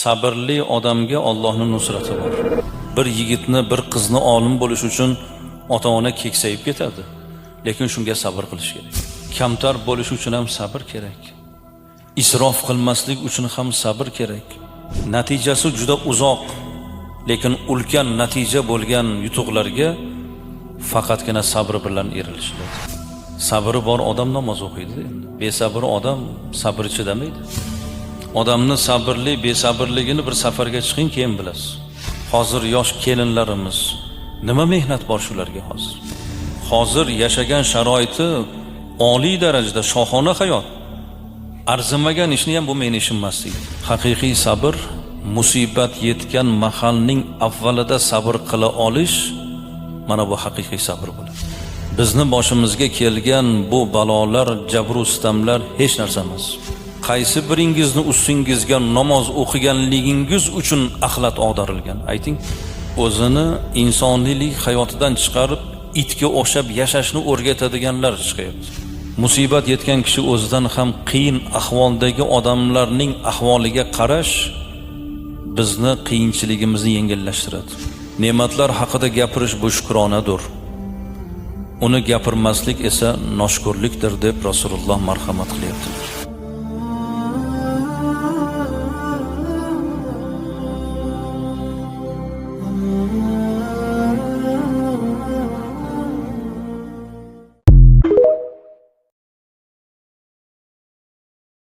Sabrli odamga Allohning nusrati bor. Bir yigitni, bir qizni olim bo'lish uchun ota-ona keksayib ketadi, lekin shunga sabr qilish kerak. Kamtar bo'lish uchun ham sabr kerak. Isrof qilmaslik uchun ham sabr kerak. Natijasi juda uzoq, lekin ulkan natija bo'lgan yutuqlarga faqatgina sabr bilan erishiladi. Sabri bor odam namoz o'qiydi endi. Besabr odam sabr chidamaydi. Odamni sabrli, besabrligini bir safarga chiqing, keyin bilasiz. Hozir yosh kelinlarimiz nima mehnat bor shularga hozir. Hozir yashagan sharoiti oliy darajada shohona hayot. Arzimagan ishni ham bu meni ishim emas deydi. Haqiqiy sabr musibat yetgan mahalning avvalida sabr qila olish, mana bu haqiqiy sabr bo'ladi. Bizni boshimizga kelgan bu balolar, jabr va sitamlar hech narsa emas. Qaysi biringizni ustingizga namoz o'qiganligingiz uchun axlat og'darilgan? Ayting. O'zini insoniylik hayotidan chiqarib, itga o'xshab yashashni o'rgatadiganlar chiqyapti. Musibat yetgan kishi o'zidan ham qiyin ahvoldagi odamlarning ahvoliga qarash bizni qiyinchiligimizni yengillashtiradi. Ne'matlar haqida gapirish bu shukronadir. Uni gapirmaslik esa noshkurlikdir deb Rasululloh marhamat qilyaptilar.